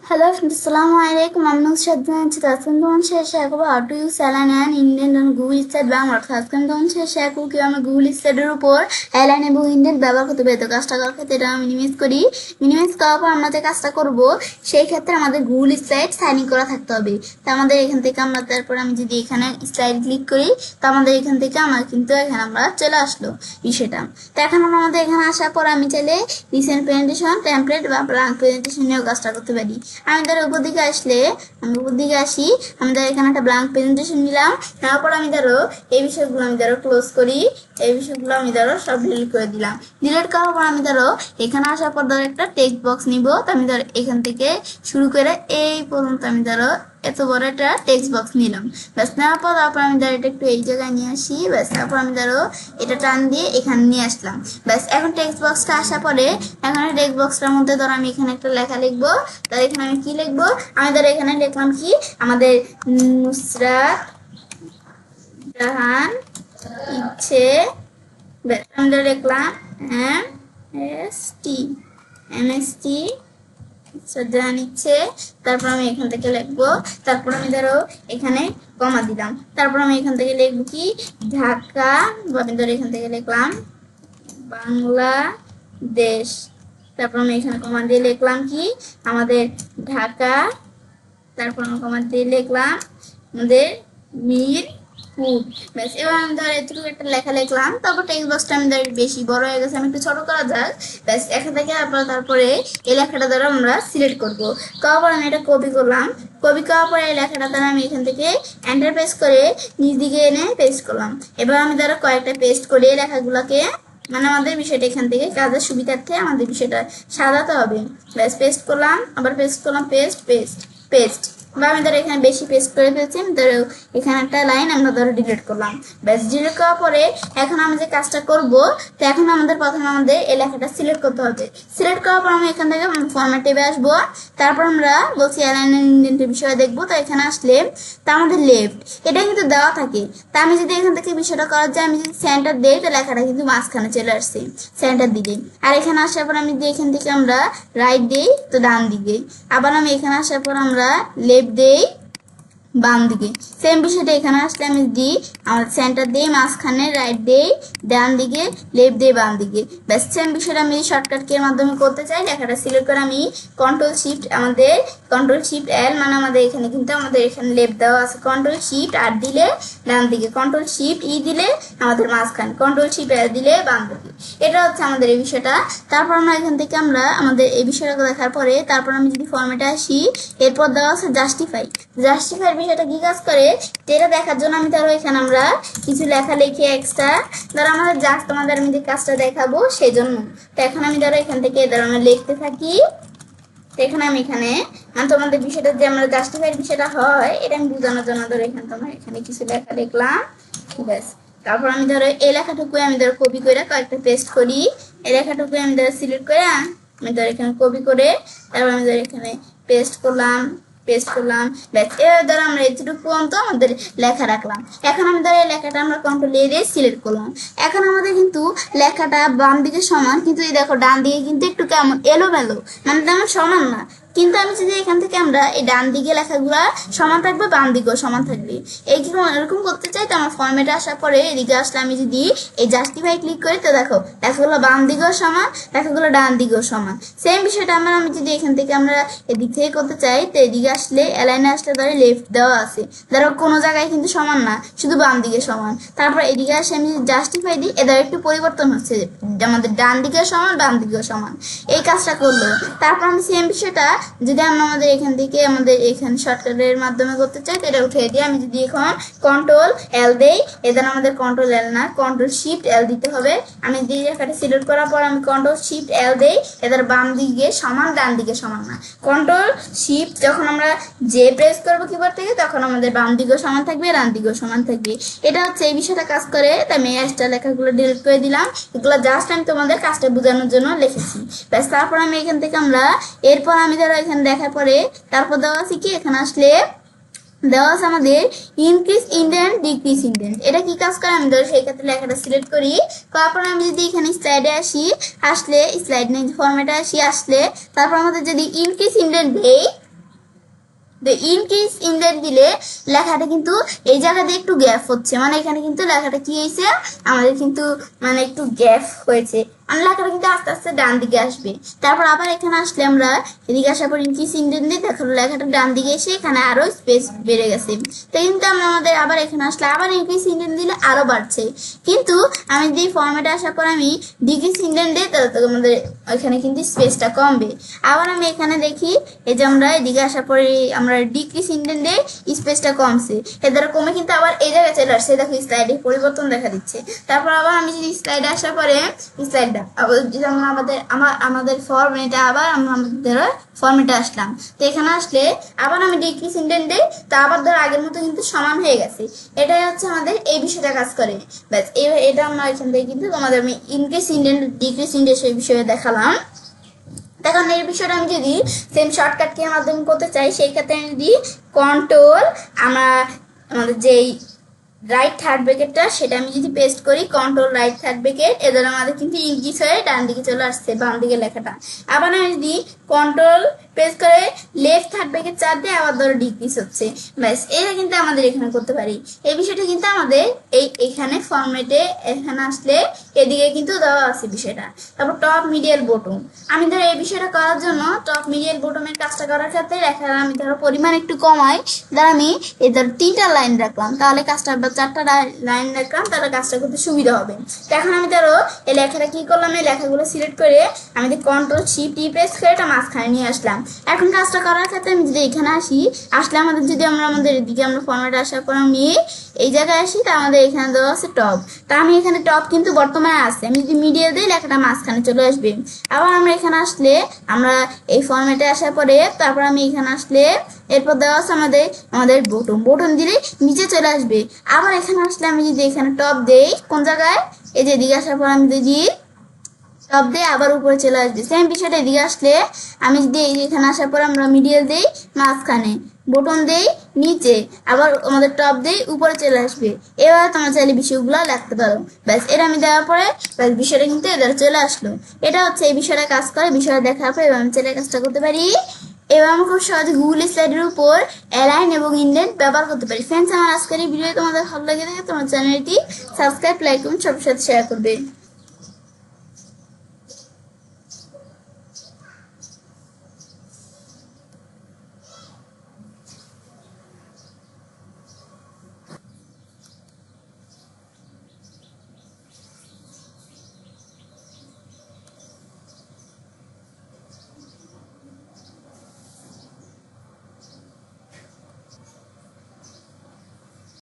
Hello friends, Assalamualaikum. I'm Nusrat Zanchi. আজকে তোমার সাথে শেয়ার করবো how to use align and indent on Google Slide Bangla অর্থাৎ আজকে তোমার সাথে শেয়ার করবো কিভাবে আমরা Google Slide এর উপর align এবং indent ব্যবহার করতে পারি। তো কাজটা করার ক্ষেত্রে এটা মিনিমাইজ করি। মিনিমাইজ করার পর আমরা যে কাজটা করব সেই ক্ষেত্রে আমাদের Google Slide সাইন ইন করা থাকতে হবে। তো আমাদের এখান থেকে আমরা তারপর আমি যদি এখানে স্লাইড ক্লিক করি তো আমাদের এখান থেকে আমার কিন্তু এখানে আমরা চলে আসলো বিষয়টা। তো এখন আমাদের এখানে আসার পর আমি চাইলে রিসেন্ট প্রেজেন্টেশন টেমপ্লেট বা ব্ল্যাঙ্ক প্রেজেন্টেশন নিয়েও কাজটা করতে পারি। আমি ধর উপর দিকে আসলে আমি উপর দিকে আসি, আমি ধর এখানে একটা ব্ল্যাঙ্ক প্রেজেন্টেশন নিলাম, তারপর আমি ধরো এই বিষয়গুলো আমি ধরো ক্লোজ করি, এই বিষয়গুলো আমি ধরো সব ডিলিট করে দিলাম। ডিলিট করার পর আমি ধরো এখানে আসার পর ধরো একটা টেক্সট বক্স নিব। তো আমি ধরো এখান থেকে শুরু করে এই পর্যন্ত আমি ধরো এত বড় একটা টেক্সট বক্স নিলাম। ব্যাস নেওয়ার পর তারপর আমি ধরো এটা একটু এই জায়গায় নিয়ে আসি। ব্যাস তারপর আমি ধরো এটা টান দিয়ে এখানে নিয়ে আসলাম। ব্যাস এখন টেক্সট বক্সটা আসার পরে এখন টেক্সট বক্সটার মধ্যে ধরো আমি এখানে একটা লেখা লিখবো। তাহলে এখানে আমি কি লিখবো, আমি ধরো এখানে লিখলাম কি আমাদের নুসরাত জাহান ইচ্ছে। ব্যাস আমি ধরো লিখলাম MST জাহান ইচ্ছে। তারপর আমি এখান থেকে লিখবো, তারপর আমি ধরো এখানে কমা দিলাম। তারপর আমি এখান থেকে লিখবো কি ঢাকা, আমি ধরো এখান থেকে লিখলাম বাংলাদেশ। তারপর আমি এখানে কমা দিয়ে লিখলাম কি আমাদের ঢাকা। তারপর আমি কমা দিয়ে লিখলাম আমাদের মিরপুর। ব্যাস এবার আমি ধর এটুকু একটা লেখা লিখলাম। তারপর টেক্সট বক্সটা আমি ধর বেশি বড় হয়ে গেছে, আমি একটু ছোট করা যাক। ব্যাস এখান থেকে তারপরে এই লেখাটা ধরো আমরা সিলেক্ট করবো। করার পর আমি এটা কপি করলাম। কপি করার পরে এই লেখাটা ধরো আমি এখান থেকে এন্টার প্রেস করে নিচ দিকে এনে পেস্ট করলাম। এবার আমি ধরো কয়েকটা পেস্ট করে এই লেখাগুলোকে মানে আমাদের বিষয়টা এখান থেকে কাজের সুবিধার্থে আমাদের বিষয়টা সাজাতে হবে। ব্যাস পেস্ট করলাম, আবার পেস্ট করলাম, পেস্ট পেস্ট পেস্ট। বা আমি ধরো এখানে বেশি পেস্ট করে ফেলছি, আমি ধরো এখানে একটা লাইন আমরা ধরো ডিলিট করলাম। ব্যাস ডিলিট করার পরে এখন আমি যে কাজটা করব, তো এখন আমাদের প্রথমে আমাদের এই লেখাটা সিলেক্ট করতে হবে। সিলেক্ট করার পর আমি এখান থেকে ফরম্যাট ট্যাবে আসবো। তারপর আমরা বলছি অ্যালাইন এন্ড ইন্ডেন্টের বিষয়ে দেখবো। তো এখানে আসলে তা আমাদের লেফট এটা কিন্তু দেওয়া থাকে। তা আমি যদি এখান থেকে বিষয়টা করার যায় আমি যদি সেন্টার দিই তো লেখাটা কিন্তু মাঝখানে চলে আসছে সেন্টার দিকে। আর এখানে আসার পর আমি যদি এখান থেকে আমরা রাইট দিই তো ডান দিকে, আবার আমি এখানে আসার পর আমরা লেফট দেই বাম দিকে। সেম বিষয়টা এখানে আসলে আমি দিই আমার সেন্টার দিই মাঝখানে, রাইট দেই ডান দিকে, লেফট দেই বাম দিকে। ব্যাস সেম বিষয়টা আমি শর্টকাট কির মাধ্যমে করতে চাই। লেখাটা সিলেক্ট করে আমি কন্ট্রোল শিফট এল মানে আমাদের এখানে কিন্তু আমাদের এখানে লেফট দেওয়া আছে, কন্ট্রোল শিফট আর দিলে ডান দিকে, কন্ট্রোল শিফট ই দিলে আমাদের মাঝখানে, কন্ট্রোল শিফট এল দিলে বাম দিকে। এটা হচ্ছে আমাদের এই বিষয়টা। তারপর আমরা এখান থেকে আমরা আমাদের এই বিষয়টা দেখার পরে তারপর আমি যদি ফরম্যাটে আসি, এরপর দেওয়া আছে জাস্টিফাই বিষয়টা কি কাজ করে এটা দেখার জন্য আমি ধরো এখানে আমরা কিছু লেখা লিখি এক্সট্রা, ধরো আমাদের জাস্ট তোমাদের আমি যে কাজটা দেখাবো সেই জন্য। তো এখন আমি ধরো এখান থেকে ধরো আমরা লিখতে থাকি। তো এখানে আমি এখানে তোমাদের বিষয়টা যে আমরা জাস্টিফাইয়ের বিষয়টা হয় এটা আমি বোঝানোর জন্য ধরো এখানে তোমার এখানে কিছু লেখা লিখলাম। ব্যাস তারপর আমি ধরো এই লেখাটুকু আমি ধরো কপি করে কয়েকটা পেস্ট করি। এই লেখাটুকু আমি ধরো সিলেক্ট করে আমি ধরো এখানে কপি করে তারপর আমি ধরো এখানে পেস্ট করলাম। ব্যাস এবার ধরো আমরা এতটুকু পর্যন্ত আমাদের লেখা রাখলাম। এখন আমি ধরো এই লেখাটা আমরা কন্ট্রোল এ দিয়ে সিলেক্ট করলাম। এখন আমাদের কিন্তু লেখাটা বাম দিকে সমান, কিন্তু এই দেখো ডান দিকে কিন্তু একটু কেমন এলোমেলো, মানে তেমন সমান না। কিন্তু আমি যদি এখান থেকে আমরা এই ডান দিকে লেখাগুলা সমান থাকবে, বাম দিকেও সমান থাকবে। এরকম করতে চাই। তো আমার ফরম্যাটে আসার পরে এদিকে আসলে আমি যদি এই জাস্টিফাই ক্লিক করি তো দেখো লেখাগুলো বাম দিকেও সমান, লেখাগুলো ডান দিকেও সমান। সেম বিষয়টা আমি যদি এখান থেকে আমরা এদিক থেকে করতে চাই তো এদিকে আসলে অ্যালাইনে আসলে ধরো লেফট দেওয়া আছে, ধরো কোনো জায়গায় কিন্তু সমান না, শুধু বাম দিকে সমান। তারপর এদিকে আসে আমি জাস্টিফাই দিই, এদের একটু পরিবর্তন হচ্ছে, আমাদের ডান দিকেও সমান বাম দিকেও সমান। এই কাজটা করলো। তারপর আমি সেম বিষয়টা যদি আমরা আমাদের এখান থেকে আমাদের এখানে শর্টকাটের মাধ্যমে করতে চাই তো এটা উঠিয়ে দিই। আমি যদি এখন কন্ট্রোল এল দেই, এদের আমাদের কন্ট্রোল এল না কন্ট্রোল শিফট এল দিতে হবে। আমি দিয়ে লেখাটা সিলেক্ট করার পর আমি কন্ট্রোল শিফট এল দেই, এদের বাম দিকে সমান ডান দিকে সমান না। কন্ট্রোল শিফট যখন আমরা যে প্রেস করবো কিবোর্ড থেকে তখন আমাদের বাম দিকেও সমান থাকবে, ডান দিকেও সমান থাকবে। এটা হচ্ছে এই বিষয়টা কাজ করে। তাই আমি এক্সট্রা লেখাগুলো ডিলিট করে দিলাম। এগুলো জাস্ট আমি তোমাদের কাজটা বোঝানোর জন্য লিখেছি। ব্যাস তারপর আমি এখান থেকে আমরা এরপর আমি ধরো এখানে দেখার পরে তারপর দেওয়া আছে কি এখানে আসলে দেওয়া আছে আমাদের ইনক্রিজ ইন্ডেন্ট ডিক্রিজ ইন্ডেন্ট। এটা কি কাজ করে আমি ধরো সেই ক্ষেত্রে লেখাটা সিলেক্ট করি। তারপর আমি যদি এখানে স্লাইডে আসি, আসলে স্লাইড নেই ফরম্যাটে আসি, আসলে তারপর আমাদের যদি ইনক্রিজ ইন্ডেন্ট দেই ইনক্রিজ ইনলেট দিলে লেখাটা কিন্তু এই জায়গাতে একটু গ্যাপ হচ্ছে, মানে এখানে কিন্তু লেখাটা কি হয়েছে আমাদের কিন্তু মানে একটু গ্যাপ হয়েছে, আর লেখাটা কিন্তু আস্তে আস্তে ডান দিকে আসবে। তারপর আবার এখানে আসলে আমরা এদিকে আসার পর ইনক্রিজ ইনলেট দিয়ে দেখো লেখাটা ডান দিকে এসে এখানে আরো স্পেস বেড়ে গেছে। তো কিন্তু আমরা আমাদের আবার এখানে আসলে আবার ইনক্রিজ ইনলেট দিলে আরো বাড়ছে, কিন্তু আমি যদি ফরম্যাটে আসার পর আমি ডিক্রিজ ইনলেট দিই তাহলে তো আমাদের এখানে কিন্তু স্পেসটা কমবে। আবার আমি এখানে দেখি এই যে আমরা এদিকে আসার পরে আমরা ডিক্রিজ ইনলেট দিই স্পেসটা কমছে, এর দ্বারা কমে কিন্তু আবার এই জায়গায় চলে আসছে, দেখো স্লাইডে পরিবর্তন দেখা দিচ্ছে। তারপর আবার আমি যদি স্লাইডে আসার পরে স্লাইডটা আবার যেমন আমাদের ফরম্যাটে আবার আমরা আমাদের ফরম্যাটে আসলাম, তো এখানে আসলে আবার আমি ডিক্রিজ ইনলেট দিই, তা আবার ধর আগের মতো কিন্তু সমান হয়ে গেছে। এটাই হচ্ছে আমাদের এই বিষয়টা কাজ করে। ব্যাস এটা আমরা এখান থেকে কিন্তু তোমাদের আমি ইনক্রিজ ইনলেট ডিক্রিজ ইনলেট সেই বিষয়ে দেখালাম। এখন এই বিষয়টা আমি যদি সেম শর্টকাট কি মাধ্যমে করতে চাই, সেই ক্ষেত্রে আমি যদি কন্ট্রোল আমাদের যেই রাইট থার্ড ব্র্যাকেটটা সেটা আমি যদি পেস্ট করি, কন্ট্রোল রাইট থার্ড ব্র্যাকেট, এদের আমাদের কিন্তু ইনক্রিজ হয়ে ডান দিকে চলে আসছে বাম দিকে লেখাটা। আবার আমি যদি কন্ট্রোল পেস্ট করে লেফট থার্ড ব্র্যাকেট চাপ দিয়ে আবার ধরো ডিক্রিজ হচ্ছে। ব্যাস এটা কিন্তু আমাদের এখানে করতে পারি। এই বিষয়টা কিন্তু আমাদের এখানে ফরম্যাটে এখানে আসলে এদিকে কিন্তু দেওয়া আছে বিষয়টা। তারপর টপ মিডিয়াল বটম, আমি ধরো এই বিষয়টা করার জন্য টপ মিডিয়াল বটমের কাজটা করার ক্ষেত্রে লেখার আমি ধরো পরিমাণ একটু কমাই, ধর আমি এই ধরো 3টা লাইন রাখলাম, তাহলে কাজটা 4টা লাইন রাখলাম, তাহলে কাজটা করতে সুবিধা হবে। তো এখন আমি ধরো এই লেখাটা কি করলাম, এই লেখাগুলো সিলেক্ট করে আমি কন্ট্রোল শিফট ই প্রেস করে এটা মাঝখানে নিয়ে আসলাম। এখন কাজটা করার ক্ষেত্রে আমি যদি এখানে আসলে আমাদের যদি আমাদের এদিকে আমরা ফরম্যাটে আসার পর আমি এই জায়গায় আসি, তা আমাদের এখানে দেওয়া আছে টপ, তা আমি এখানে টপ কিন্তু বর্তমানে আছে, আমি যদি মিডিয়া দিই লেখাটা মাঝখানে চলে আসবে। আবার আমরা এখানে আসলে আমরা এই ফরম্যাটে আসার পরে তারপর আমি এখানে আসলে এরপর দেওয়া আছে আমাদের বটন দিলে নিচে চলে আসবে। আবার এখানে আসলে আমি যদি এখানে টপ দেই কোন জায়গায়, এই যে এদিকে আসার পর আমি যদি টপ দিয়ে আবার উপরে চলে আসবে। সেম বিষয়টা এদিকে আসলে আমি যদি এখানে আসার পর আমরা মিডিয়াল দেই মাঝখানে, বটন দেই নিচে, আবার আমাদের টপ দেই উপরে চলে আসবে। এবার তোমরা চাইলে বিষয়গুলো লিখতে পারো। ব্যাস এটা আমি দেওয়ার পরে ব্যাস বিষয়টা কিন্তু এদের চলে আসলো। এটা হচ্ছে এই বিষয়টা কাজ করে, বিষয়টা দেখার পরে এবার আমি চাইলে কাজটা করতে পারি। এবার আমরা খুব সহজে গুগল স্লাইডের উপর অ্যালাইন এবং ইনডেন্ট ব্যবহার করতে পারি। ফ্রেন্ডস, আমার আজকের এই ভিডিও তোমাদের ভালো লাগে থাকে তোমার চ্যানেলটি সাবস্ক্রাইব, লাইক এবং সবার সাথে শেয়ার করবে।